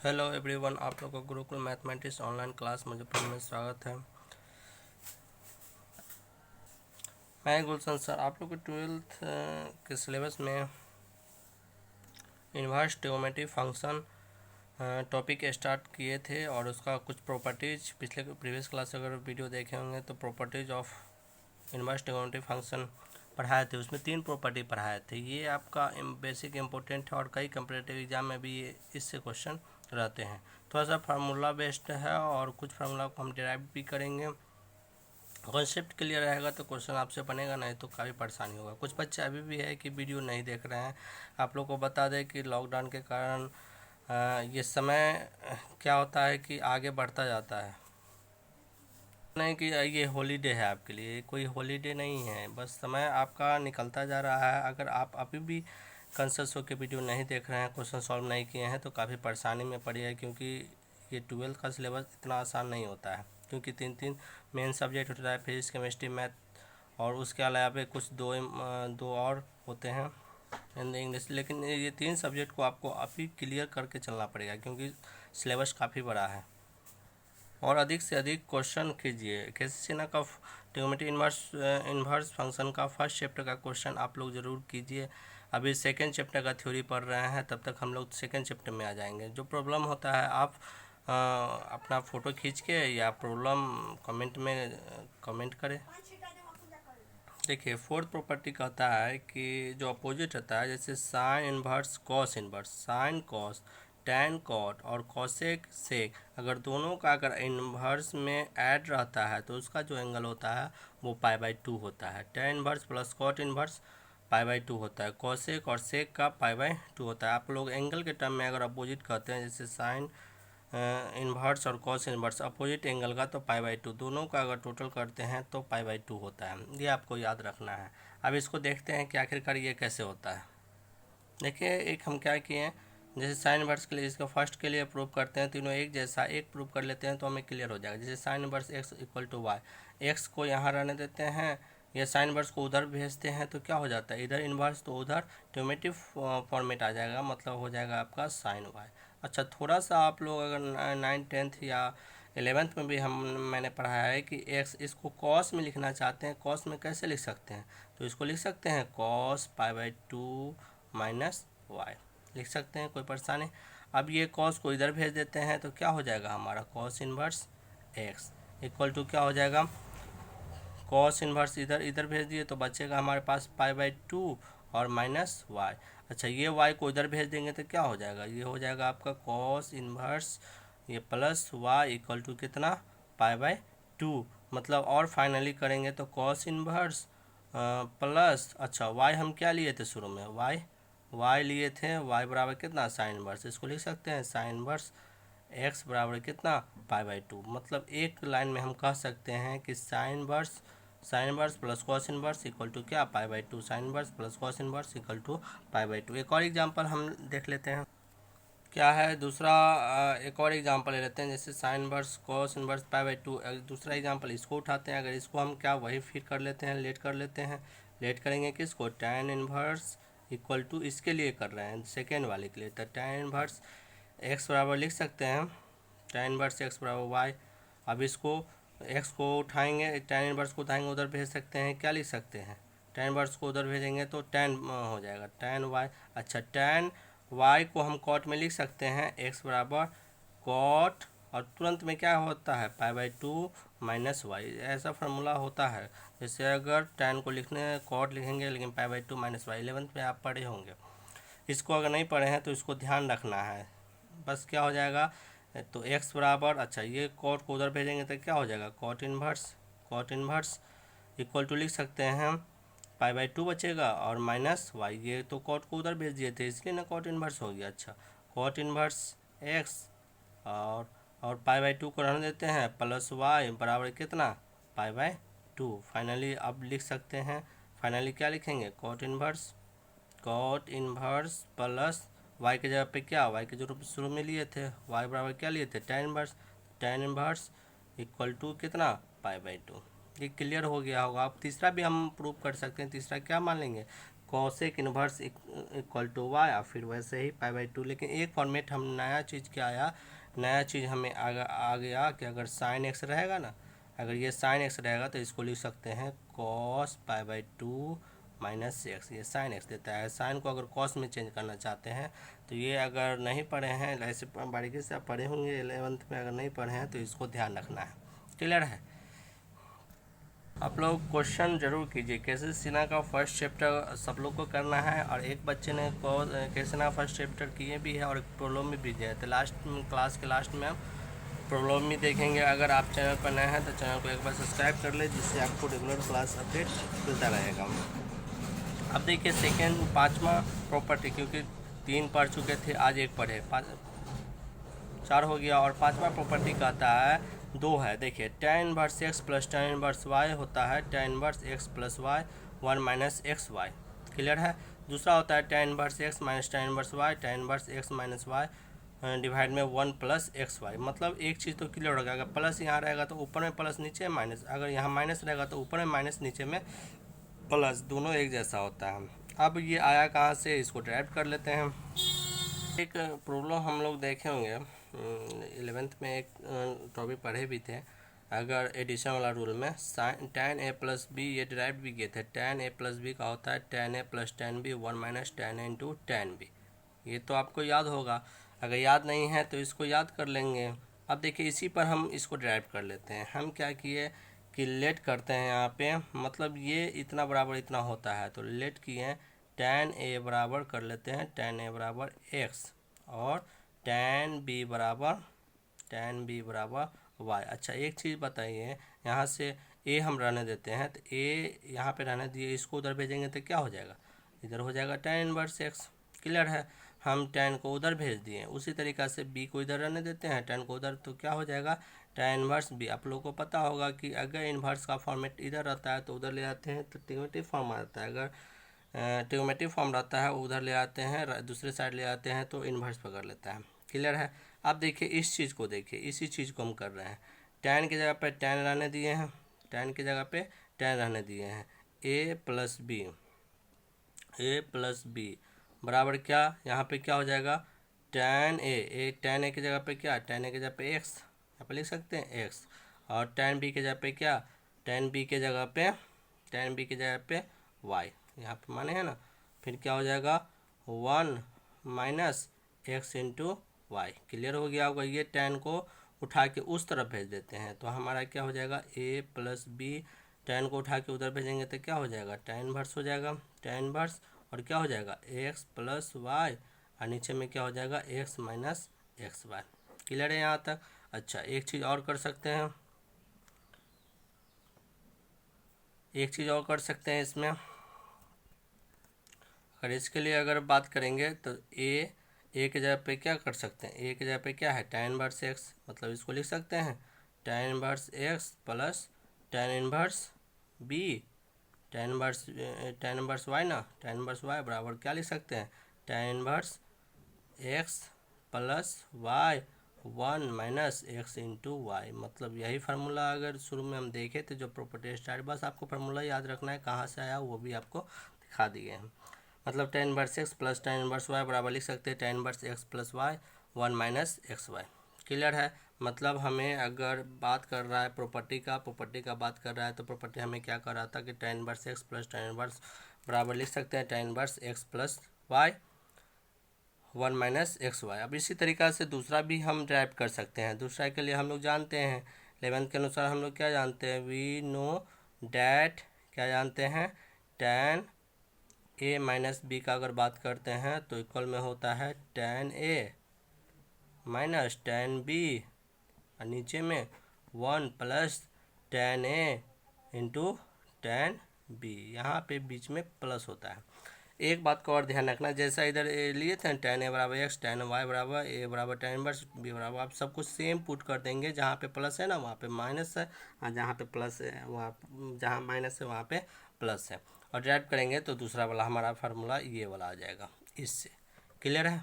Hello everyone, आप लोगों को Gurukul mathematics online class Muzaffarpur में स्वागत है। मैं गुलशन सर, आप लोग को ट्वेल्थ के सिलेबस में inverse trigonometry function topic start किए थे और उसका कुछ प्रॉपर्टीज पिछले प्रीवियस क्लास अगर वीडियो देखे होंगे तो properties of inverse trigonometry function पढ़ाए थे। उसमें 3 प्रॉपर्टी पढ़ाए थे। ये आपका बेसिक इम्पोर्टेंट है और कई कंपटीटिव एग्जाम में भी ये इससे क्वेश्चन रहते हैं। थोड़ा सा फार्मूला बेस्ड है और कुछ फार्मूला को हम डिराइव भी करेंगे। कॉन्सेप्ट क्लियर रहेगा तो क्वेश्चन आपसे बनेगा, नहीं तो काफ़ी परेशानी होगा। कुछ बच्चे अभी भी है कि वीडियो नहीं देख रहे हैं। आप लोग को बता दें कि लॉकडाउन के कारण ये समय क्या होता है कि आगे बढ़ता जाता है। नहीं कि ये हॉलीडे है आपके लिए, कोई हॉलीडे नहीं है, बस समय आपका निकलता जा रहा है। अगर आप अभी भी कंसस होकर वीडियो नहीं देख रहे हैं, क्वेश्चन सॉल्व नहीं किए हैं तो काफ़ी परेशानी में पड़ी है, क्योंकि ये 12th का सिलेबस इतना आसान नहीं होता है। क्योंकि 3 मेन सब्जेक्ट होता है, फिजिक्स, केमिस्ट्री, मैथ, और उसके अलावा कुछ दो और होते हैं हिंदी, इंग्लिश। लेकिन ये 3 सब्जेक्ट को आपको अभी क्लियर करके चलना पड़ेगा, क्योंकि सिलेबस काफ़ी बड़ा है। और अधिक से अधिक क्वेश्चन कीजिए। कैसिना का ट्रिगोनोमेट्री इन्वर्स फंक्शन का फर्स्ट चैप्टर का क्वेश्चन आप लोग ज़रूर कीजिए। अभी सेकंड चैप्टर का थ्योरी पढ़ रहे हैं, तब तक हम लोग सेकंड चैप्टर में आ जाएंगे। जो प्रॉब्लम होता है आप अपना फ़ोटो खींच के या प्रॉब्लम कमेंट में कमेंट करें। देखिए, फोर्थ प्रॉपर्टी कहता है कि जो अपोजिट रहता है, जैसे sine inverse cos inverse, sine cos, tan cot और कॉसेक सेक, अगर दोनों का अगर इन्वर्स में ऐड रहता है तो उसका जो एंगल होता है वो π/2 होता है। Tan inverse plus cot inverse π/2 होता है। कॉसेक और सेक का π/2 होता है। आप लोग एंगल के टर्म में अगर अपोजिट कहते हैं, जैसे साइन इन्वर्स और कॉस इन्वर्स अपोजिट एंगल का, तो π/2, दोनों का अगर टोटल करते हैं तो π/2 होता है। ये आपको याद रखना है। अब इसको देखते हैं कि आखिरकार ये कैसे होता है। देखिए, एक हम क्या किए हैं, जैसे साइन इन्वर्स के लिए इसका फर्स्ट के लिए प्रूव करते हैं, तीनों एक जैसा एक प्रूव कर लेते हैं तो हमें क्लियर हो जाएगा। जैसे sine inverse x equal to y, x को यहाँ रहने देते हैं, ये साइन इन्वर्स को उधर भेजते हैं तो क्या हो जाता है, इधर इन्वर्स तो उधर ट्रिगोनोमेट्री फॉर्मेट आ जाएगा, मतलब हो जाएगा आपका साइन वाई। अच्छा, थोड़ा सा आप लोग अगर 9th 10th या 11th में भी मैंने पढ़ाया है कि एक्स, इसको कॉस में लिखना चाहते हैं। कॉस में कैसे लिख सकते हैं, तो इसको लिख सकते हैं कॉस π/2 माइनस वाई, लिख सकते हैं, कोई परेशानी। अब ये कॉस को इधर भेज देते हैं तो क्या हो जाएगा हमारा cos inverse x equal to क्या हो जाएगा, कॉस इन्वर्स इधर इधर भेज दिए तो बचेगा हमारे पास π/2 और माइनस वाई। अच्छा, ये वाई को इधर भेज देंगे तो क्या हो जाएगा, ये हो जाएगा आपका कॉस इन्वर्स ये प्लस वाई इक्वल टू कितना, π/2। मतलब और फाइनली करेंगे तो कॉस इन्वर्स प्लस, अच्छा वाई हम क्या लिए थे शुरू में, वाई लिए थे, वाई बराबर कितना, साइन इन्वर्स, इसको लिख सकते हैं साइन इन्वर्स एक्स बराबर कितना, π/2। मतलब एक लाइन में हम कह सकते हैं कि sine inverse plus cos inverse equal to क्या, π/2। Sine inverse plus cos inverse equal to π/2। एक और एग्जांपल हम देख लेते हैं क्या है दूसरा। एक और एग्जांपल ले लेते हैं, जैसे साइन इन्वर्स कॉस इन्वर्स π/2। दूसरा एग्जांपल इसको उठाते हैं। अगर इसको हम क्या वही फिर कर लेते हैं, लेट कर लेते हैं। लेट करेंगे किसको, टैन इन्वर्स इक्वल टू, इसके लिए कर रहे हैं सेकेंड वाले के लिए, तो टैन इन्वर्स एक्स बराबर लिख सकते हैं टैन इन्वर्स एक्स बराबर वाई। अब इसको एक्स को उठाएंगे, टैन इन्वर्स को उठाएंगे उधर भेज सकते हैं, क्या लिख सकते हैं, टैन इन्वर्स को उधर भेजेंगे तो टैन हो जाएगा टैन वाई। अच्छा, टैन वाई को हम कॉट में लिख सकते हैं एक्स बराबर कॉट, और तुरंत में क्या होता है π/2 माइनस वाई, ऐसा फार्मूला होता है। जैसे अगर टैन को लिखने कॉट लिखेंगे, लेकिन π/2 माइनस वाई 11th में आप पढ़े होंगे। इसको अगर नहीं पढ़े हैं तो इसको ध्यान रखना है। बस क्या हो जाएगा, तो एक्स बराबर, अच्छा ये कॉट को उधर भेजेंगे तो क्या हो जाएगा, कॉट इन्वर्स इक्वल टू लिख सकते हैं π/2 बचेगा और माइनस वाई, ये तो कॉट को उधर भेज दिए थे इसलिए ना कॉट इन्वर्स हो गया। अच्छा, कॉट इन्वर्स एक्स और π/2 को रहने देते हैं, प्लस वाई बराबर कितना, π/2। फाइनली अब लिख सकते हैं, फाइनली क्या लिखेंगे, कॉट इन्वर्स प्लस वाई के जगह पे क्या, वाई के जो शुरू में लिए थे वाई बराबर क्या लिए थे, टैन इन्वर्स इक्वल टू कितना, π/2। ये क्लियर हो गया होगा। अब तीसरा भी हम प्रूव कर सकते हैं। तीसरा क्या मान लेंगे, cosec inverse equal to y, और फिर वैसे ही π/2। लेकिन एक फॉर्मेट हम नया चीज़ क्या आया, नया चीज़ हमें आ गया कि अगर साइन एक्स रहेगा ना, अगर ये साइन एक्स रहेगा तो इसको लिख सकते हैं कॉस π/2 माइनस एक्स। ये साइन एक्स देता है। साइन को अगर कॉस में चेंज करना चाहते हैं तो ये अगर नहीं पढ़े हैं, ऐसे बारीकी से आप पढ़े होंगे 11th में, अगर नहीं पढ़े हैं तो इसको ध्यान रखना है। क्लियर है? आप लोग क्वेश्चन जरूर कीजिए। कैसे सिन्हा का फर्स्ट चैप्टर सब लोग को करना है, और एक बच्चे ने कैसे सिन्हा फर्स्ट चैप्टर किए भी है और एक प्रॉब्लम भी दिया है। तो लास्ट क्लास के लास्ट में हम प्रॉब्लम भी देखेंगे। अगर आप चैनल पर नए हैं तो चैनल को एक बार सब्सक्राइब कर ले, जिससे आपको रेगुलर क्लास अपडेट मिलता रहेगा। अब देखिए सेकेंड 5वां प्रॉपर्टी, क्योंकि 3 पढ़ चुके थे, आज एक पढ़े, 4 हो गया। और 5वां प्रॉपर्टी कहता है 2 है। देखिए tan inverse x plus tan inverse y होता है tan inverse x plus y 1 minus x y. Clear है? दूसरा होता है tan inverse x minus tan inverse y tan inverse x minus y divide में 1 प्लस एक्स वाई। मतलब एक चीज़ तो क्लियर हो गया, अगर प्लस यहाँ रहेगा तो ऊपर में प्लस, नीचे माइनस, अगर यहाँ माइनस रहेगा तो ऊपर में माइनस, नीचे में प्लस, दोनों एक जैसा होता है। अब ये आया कहाँ से, इसको ड्राइव कर लेते हैं। एक प्रॉब्लम हम लोग देखे होंगे 11th में, एक टॉपिक पढ़े भी थे। अगर एडिशन वाला रूल में tan a प्लस बी, ये डिराइव भी किए थे। tan a प्लस बी का होता है tan a plus tan b 1 minus tan a into tan b। ये तो आपको याद होगा, अगर याद नहीं है तो इसको याद कर लेंगे। अब देखिए इसी पर हम इसको ड्राइव कर लेते हैं। हम क्या किए कि लेट करते हैं यहाँ पे, मतलब ये इतना बराबर इतना होता है तो लेट किए tan a बराबर कर लेते हैं tan a बराबर x, और tan b बराबर y। अच्छा एक चीज़ बताइए, यहाँ से a हम रहने देते हैं, तो a यहाँ पे रहने दिए, इसको उधर भेजेंगे तो क्या हो जाएगा, इधर हो जाएगा tan इनवर्स x। क्लियर है? हम tan को उधर भेज दिए। उसी तरीक़ा से b को इधर रहने देते हैं, tan को उधर, तो क्या हो जाएगा tan इनवर्स b। आप लोगों को पता होगा कि अगर इन्वर्स का फॉर्मेट इधर रहता है तो उधर ले आते हैं तो ट्रिगोनोमेट्रिक फॉर्म आता है। अगर ट्रिगोनोमेट्रिक फॉर्म रहता है उधर ले आते हैं, दूसरे साइड ले आते हैं तो इन्वर्स पकड़ लेता है। क्लियर है? अब देखिए इस चीज़ को, देखिए इसी चीज़ को हम कर रहे हैं। tan की जगह पे tan रहने दिए हैं, tan की जगह पे tan रहने दिए हैं। a प्लस बी बराबर क्या, यहाँ पे क्या हो जाएगा tan a की जगह पे क्या, tan a की जगह पे x, यहाँ पे लिख सकते हैं x, और tan b की जगह पे क्या, tan b की जगह पे y, यहाँ पे माने है ना। फिर क्या हो जाएगा 1 minus x into y. Clear हो गया होगा? ये tan को उठा के उस तरफ भेज देते हैं तो हमारा क्या हो जाएगा a प्लस बी, tan को उठा के उधर भेजेंगे तो क्या हो जाएगा tan इनवर्स हो जाएगा, tan इनवर्स, और क्या हो जाएगा x प्लस वाई, और नीचे में क्या हो जाएगा x minus x y. Clear है यहाँ तक? अच्छा एक चीज़ और कर सकते हैं, इसमें। अगर इसके लिए अगर बात करेंगे तो a की जगह पे क्या कर सकते हैं, a की जगह पे क्या है tan इनवर्स x, मतलब इसको लिख सकते हैं tan inverse x plus tan inverse b, tan inverse y ना, tan इनवर्स y बराबर क्या लिख सकते हैं tan inverse x plus y 1 minus x into y. मतलब यही फार्मूला अगर शुरू में हम देखें तो जो प्रॉपर्टी स्टार्ट, बस आपको फार्मूला याद रखना है, कहाँ से आया वो भी आपको दिखा दिए हैं। मतलब tan inverse x plus tan inverse y बराबर लिख सकते हैं tan inverse x plus y 1 minus x y. Clear है? मतलब हमें अगर बात कर रहा है प्रॉपर्टी का बात कर रहा है तो प्रॉपर्टी हमें क्या कर रहा था कि tan inverse x plus tan inverse बराबर लिख सकते हैं tan inverse x plus y 1 minus x y. अब इसी तरीक़ा से दूसरा भी हम ड्राइव कर सकते हैं। दूसरा के लिए हम लोग जानते हैं 11th के अनुसार हम लोग क्या जानते हैं, वी नो डैट, क्या जानते हैं tan a माइनस बी का अगर बात करते हैं तो इक्वल में होता है tan a minus tan b, और नीचे में 1 plus tan a into tan b, यहाँ पे बीच में प्लस होता है। एक बात को और ध्यान रखना, जैसा इधर लिए थे tan a बराबर x, tan y बराबर a बराबर tan इनवर्स b बराबर, आप सब कुछ सेम पुट कर देंगे। जहाँ पे प्लस है ना वहाँ पे माइनस है, और जहाँ पे प्लस है वहाँ, जहाँ माइनस है वहाँ पे प्लस है, और ड्राइव करेंगे तो दूसरा वाला हमारा फार्मूला ये वाला आ जाएगा इससे। क्लियर है?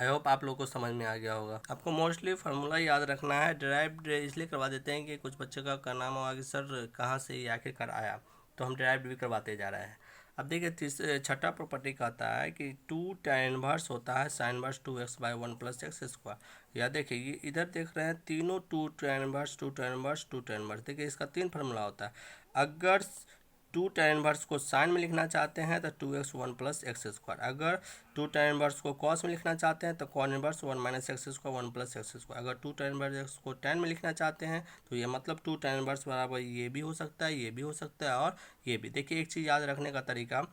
आई होप आप लोग को समझ में आ गया होगा। आपको मोस्टली फार्मूला याद रखना है। ड्राइव इसलिए करवा देते हैं कि कुछ बच्चों का नाम होगा कि सर कहाँ से ये आखिरकार आया, तो हम ड्राइव भी करवाते जा रहे हैं। अब देखिए छठा प्रॉपर्टी कहता है कि 2 tan इनवर्स होता है sin इनवर्स 2x/1 + x²। या देखिए ये इधर देख रहे हैं तीनों 2 tan inverse 2 tan inverse 2 tan inverse. देखिए इसका 3 फार्मूला होता है। अगर 2 tan इनवर्स को साइन में लिखना चाहते हैं तो 2x1 + x²। अगर 2 tan इनवर्स को कॉस में लिखना चाहते हैं तो कॉन इनवर्स 1 - x² 1 + x²। अगर 2 tan इनवर्स x को tan में लिखना चाहते हैं तो ये मतलब 2 tan इनवर्स बराबर ये भी हो सकता है, ये भी हो सकता है और ये भी। देखिए एक चीज़ याद रखने का तरीका,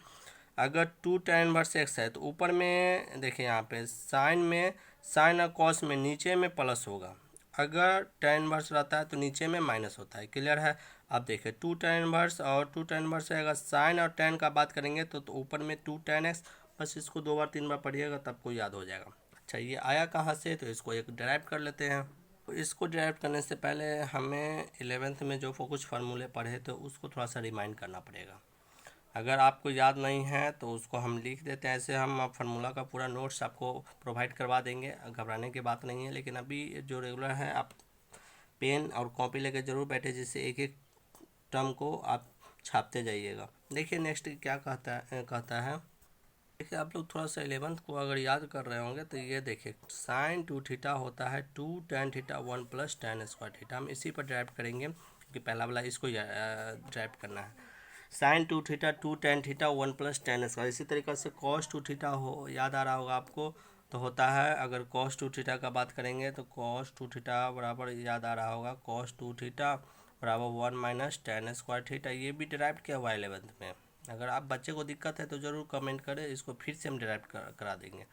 अगर 2 tan इनवर्स x है तो ऊपर में देखिए यहाँ पे साइन और कॉस में नीचे में प्लस होगा। अगर tan इनवर्स रहता है तो नीचे में माइनस होता है। क्लियर है। अब देखिए 2 tan इनवर्स और 2 tan इनवर्स है, अगर साइन और tan का बात करेंगे तो ऊपर में 2 tan x, बस इसको 2 बार 3 बार पढ़िएगा तब को याद हो जाएगा। अच्छा ये आया कहाँ से, तो इसको एक डिराइव कर लेते हैं। तो इसको डिराइव करने से पहले हमें 11th में जो कुछ फार्मूले पढ़े तो उसको थोड़ा सा रिमाइंड करना पड़ेगा। अगर आपको याद नहीं है तो उसको हम लिख देते हैं। ऐसे हम फार्मूला का पूरा नोट्स आपको प्रोवाइड करवा देंगे, घबराने की बात नहीं है। लेकिन अभी जो रेगुलर है आप पेन और कॉपी लेकर ज़रूर बैठे, जिससे एक एक टर्म को आप छापते जाइएगा। देखिए नेक्स्ट क्या कहता है। देखिए आप लोग थोड़ा सा 11th को अगर याद कर रहे होंगे तो ये देखिए sin 2θ होता है 2 tan θ 1 + tan²θ। हम इसी पर ड्राइव करेंगे क्योंकि पहला वाला इसको ड्राइव करना है। sin 2θ 2 tan θ 1 + tan²। इसी तरीक़े से cos 2θ हो, याद आ रहा होगा आपको, तो होता है अगर cos 2θ का बात करेंगे तो cos 2θ बराबर याद आ रहा होगा cos 2θ बराबर 1 - tan²θ। ये भी डिराइव किया हुआ है 11th में। अगर आप बच्चे को दिक्कत है तो ज़रूर कमेंट करें, इसको फिर से हम डिराइव करा देंगे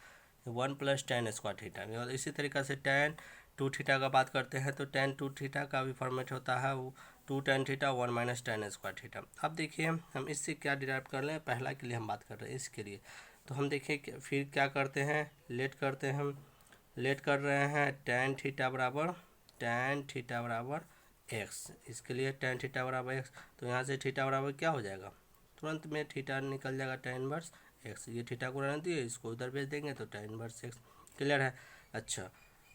1 + tan²θ। और इसी तरीक़े से tan 2θ का बात करते हैं तो tan 2θ का भी फॉर्मेट होता है वो 2 tan θ 1 - tan²θ। अब देखिए हम इससे क्या डिराइव कर लें, पहला के लिए हम बात कर रहे हैं इसके लिए। तो हम देखिए फिर क्या करते हैं, लेट करते हैं। हम लेट कर रहे हैं tan θ बराबर x। इसके लिए tan θ बराबर x, तो यहाँ से थीटा बराबर क्या हो जाएगा, तुरंत में थीटा निकल जाएगा tan इनवर्स x। ये थीटा को रहने दिए, इसको उधर भेज देंगे तो tan इनवर्स x। क्लियर है। अच्छा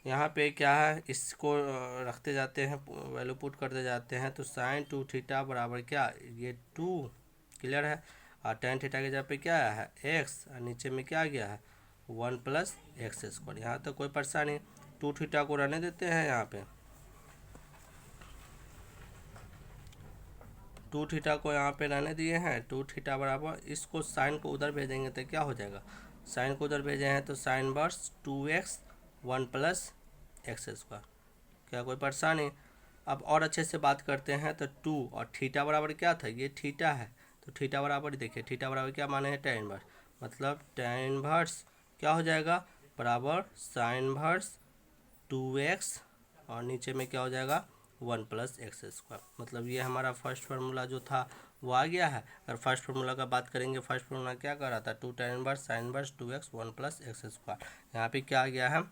यहाँ पे क्या है, इसको रखते जाते हैं, वैल्यू पुट करते जाते हैं तो sin 2θ बराबर क्या, ये 2। क्लियर है। और tan θ के जगह पे क्या आया है x, और नीचे में क्या आ गया है 1 + x²। यहाँ तो कोई परेशानी, 2θ को रहने देते हैं यहाँ पे, 2θ को यहाँ पे रहने दिए हैं। 2θ बराबर, इसको साइन को उधर भेजेंगे तो क्या हो जाएगा, साइन को उधर भेजे हैं तो साइन इनवर्स 2x 1 + x²। क्या कोई परेशानी। अब और अच्छे से बात करते हैं तो 2 और थीटा बराबर क्या था, ये थीटा है तो थीटा बराबर देखिए थीटा बराबर क्या माने हैं tan इनवर्स, मतलब tan इनवर्स क्या हो जाएगा बराबर साइन इनवर्स 2x और नीचे में क्या हो जाएगा 1 + x²। मतलब ये हमारा फर्स्ट फार्मूला जो था वो आ गया है। अगर फर्स्ट फार्मूला का बात करेंगे, फर्स्ट फार्मूला क्या कर रहा था 2 tan inverse sine inverse 2x 1 + x²। यहाँ पे क्या आ गया है,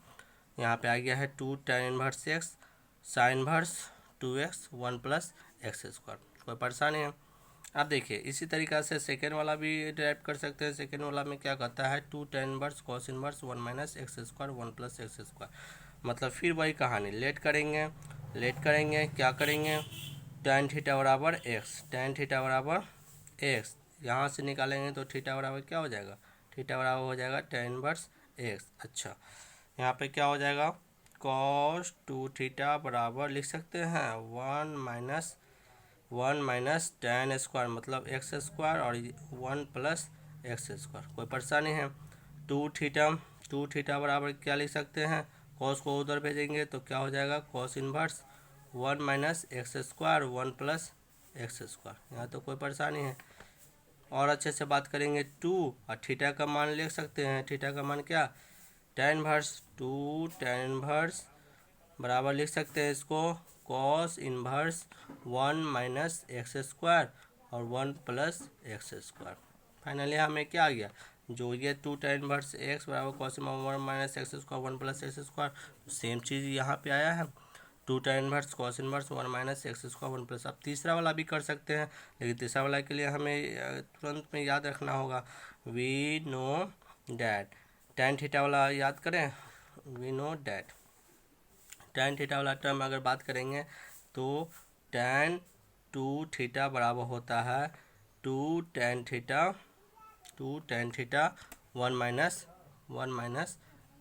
यहाँ पे आ गया है 2 tan inverse x sine inverse 2x 1 + x²। कोई परेशानी है। अब देखिए इसी तरीक़ा से सेकेंड वाला भी डिराइव कर सकते हैं। सेकेंड वाला में क्या कहता है 2 tan inverse cos inverse 1 - x² 1 + x²। मतलब फिर वही कहानी, लेट करेंगे क्या करेंगे, tan θ बराबर x, यहाँ से निकालेंगे तो थीटा बराबर क्या हो जाएगा, थीटा बराबर हो जाएगा tan इनवर्स x। अच्छा यहाँ पे क्या हो जाएगा cos 2θ बराबर लिख सकते हैं 1 - tan², मतलब x² और 1 + x²। कोई परेशानी है। 2θ बराबर क्या लिख सकते हैं, cos को उधर भेजेंगे तो क्या हो जाएगा cos इनवर्स 1 - x² 1 + x²। यहाँ तो कोई परेशानी है। और अच्छे से बात करेंगे 2 और थीटा का मान लिख सकते हैं, थीटा का मान क्या tan इनवर्स 2 tan इनवर्स बराबर लिख सकते हैं इसको cos इनवर्स 1 - x² और 1 + x²। फाइनली हमें क्या आ गया, जो ये 2 tan इनवर्स x बराबर cos 1 - x² 1 + x², सेम चीज़ यहाँ पे आया है 2 tan inverse cos inverse 1 - x² 1 +। अब तीसरा वाला भी कर सकते हैं, लेकिन तीसरा वाला के लिए हमें तुरंत में याद रखना होगा वी नो डैट tan θ वाला याद करें, वी नो डैट tan θ वाला टर्म अगर बात करेंगे तो tan 2θ बराबर होता है 2 tan θ 2 tan theta 1 minus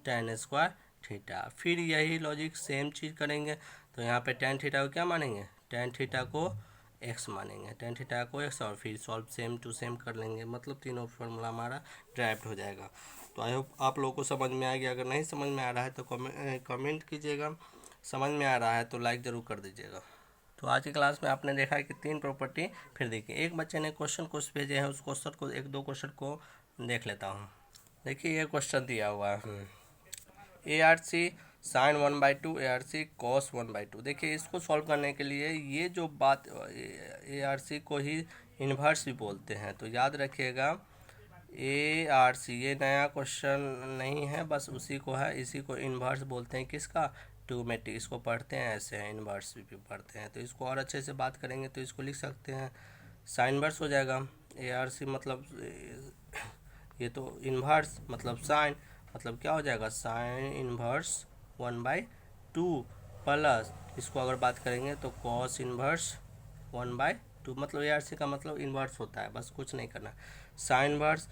tan square theta. फिर यही लॉजिक सेम चीज़ करेंगे, तो यहाँ पे tan थीटा को क्या मानेंगे, tan थीटा को x मानेंगे, tan थीटा को x, और फिर सॉल्व सेम टू सेम कर लेंगे, मतलब तीनों फार्मूला हमारा ड्राइव्ड हो जाएगा। तो आई होप आप लोगों को समझ में आ गया। अगर नहीं समझ में आ रहा है तो कमेंट कीजिएगा, समझ में आ रहा है तो लाइक ज़रूर कर दीजिएगा। तो आज की क्लास में आपने देखा है कि 3 प्रॉपर्टी। फिर देखिए एक बच्चे ने क्वेश्चन कुछ भेजे हैं, उस क्वेश्चन को 1-2 क्वेश्चन को देख लेता हूँ। देखिए ये क्वेश्चन दिया हुआ है ARC sin 1/2 ARC cos 1/2। देखिए इसको सॉल्व करने के लिए ये जो बात ARC को ही इन्वर्स भी बोलते हैं, तो याद रखिएगा ARC ये नया क्वेश्चन नहीं है, बस उसी को है, इसी को इन्वर्स बोलते हैं। किसका, ट्यूमेटिक, इसको पढ़ते हैं ऐसे हैं, इन्वर्स भी पढ़ते हैं। तो इसको और अच्छे से बात करेंगे तो इसको लिख सकते हैं साइन इन्वर्स हो जाएगा। ARC मतलब ये तो इन्वर्स मतलब साइन, मतलब क्या हो जाएगा साइन इन्वर्स 1/2 प्लस इसको अगर बात करेंगे तो कॉस इन्वर्स 1/2, मतलब ARC का मतलब इन्वर्स होता है, बस कुछ नहीं करना। साइन इन्वर्स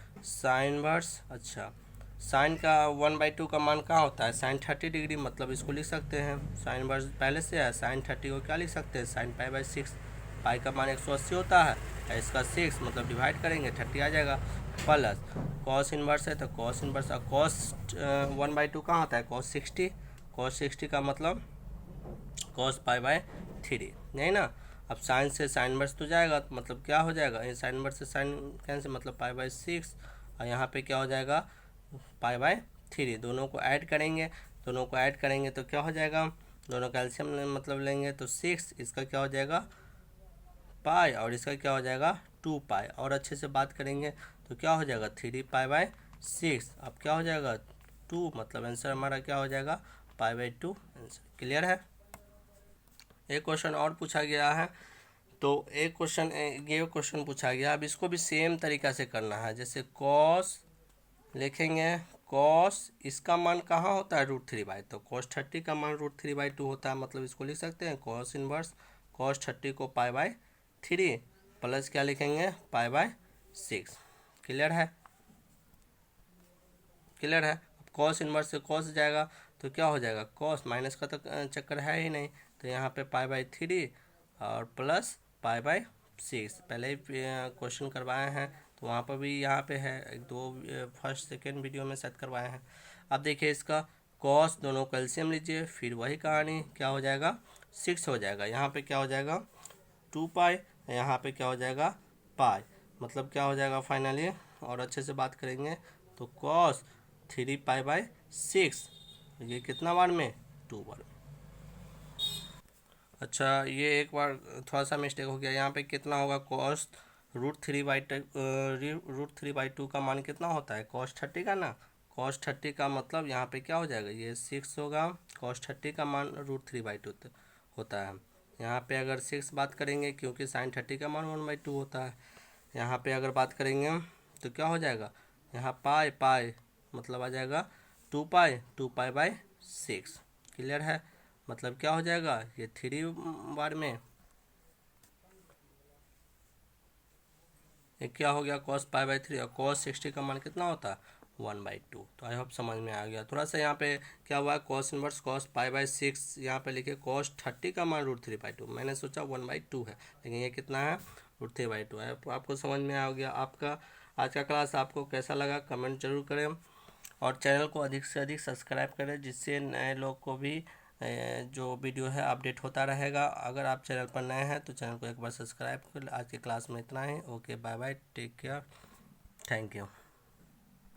अच्छा साइन का 1/2 का मान कहाँ होता है, साइन 30 डिग्री, मतलब इसको लिख सकते हैं साइन इन्वर्स पहले से है, साइन 30 को क्या लिख सकते हैं साइन π/6, पाई का मान 180 होता है, इसका 6 मतलब डिवाइड करेंगे 30 आ जाएगा, प्लस कॉस इन्वर्स है तो कॉस इन्वर्स, कॉस 1/2 कहाँ होता है कॉस 60 का मतलब कॉस π/3, नहीं ना। अब साइन से साइन इन्वर्स तो जाएगा, तो मतलब क्या हो जाएगा, ये साइन इन्वर्स से साइन कैंसिल, मतलब π/6, और यहाँ पे क्या हो जाएगा π/3। दोनों को ऐड करेंगे तो क्या हो जाएगा, दोनों कैल्शियम मतलब लेंगे तो 6, इसका क्या हो जाएगा पाई, और इसका क्या हो जाएगा 2 पाई, और अच्छे से बात करेंगे तो क्या हो जाएगा 3 π/6। अब क्या हो जाएगा 2, मतलब आंसर हमारा क्या हो जाएगा π/2 आंसर। क्लियर है। एक क्वेश्चन और पूछा गया है, तो एक क्वेश्चन ये क्वेश्चन पूछा गया, अब इसको भी सेम तरीका से करना है। जैसे कॉस लिखेंगे, कॉस इसका मान कहाँ होता है √3/, तो cos 30 का मान √3/2 होता है, मतलब इसको लिख सकते हैं कॉस इन्वर्स cos 30 को π/3 प्लस क्या लिखेंगे π/6। क्लियर है। कॉस इन्वर्स से कॉस जाएगा तो क्या हो जाएगा कॉस, माइनस का तो चक्कर है ही नहीं, तो यहाँ पे π/3 और प्लस π/6 पहले ही क्वेश्चन करवाए हैं, तो वहाँ पर भी यहाँ पे है, 2 फर्स्ट सेकेंड वीडियो में सेट करवाए हैं। अब देखिए इसका कॉस, दोनों कैल्शियम लीजिए, फिर वही कहानी क्या हो जाएगा 6 हो जाएगा, यहाँ पे क्या हो जाएगा 2 पाई, यहाँ पे क्या हो जाएगा पाई, मतलब क्या हो जाएगा फाइनली, और अच्छे से बात करेंगे तो कॉस 3 π/6, ये कितना बार में 2 बार में। अच्छा ये एक बार थोड़ा सा मिस्टेक हो गया, यहाँ पे कितना होगा कॉस √3/2 का मान कितना होता है cos 30 का ना, cos 30 का मतलब यहाँ पे क्या हो जाएगा ये 6 होगा, cos 30 का मान √3/2 होता है। यहाँ पे अगर 6 बात करेंगे क्योंकि sin 30 का मान 1/2 होता है, यहाँ पे अगर बात करेंगे तो क्या हो जाएगा यहाँ पाई मतलब आ जाएगा 2 π/6। क्लियर है, मतलब क्या हो जाएगा ये 3 बार में, ये क्या हो गया cos π/3, और cos 60 का मान कितना होता है 1/2। तो आई होप समझ में आ गया। थोड़ा सा यहाँ पे क्या हुआ cos इनवर्स cos π/6, यहाँ पे लिखे cos 30 का मान √3/2, मैंने सोचा 1/2 है, लेकिन ये कितना है √3/2 है। आपको समझ में आ गया। आपका आज का क्लास आपको कैसा लगा कमेंट जरूर करें, और चैनल को अधिक से अधिक सब्सक्राइब करें, जिससे नए लोग को भी जो वीडियो है अपडेट होता रहेगा। अगर आप चैनल पर नए हैं तो चैनल को एक बार सब्सक्राइब कर। आज की क्लास में इतना ही। Okay bye bye, take care, thank you.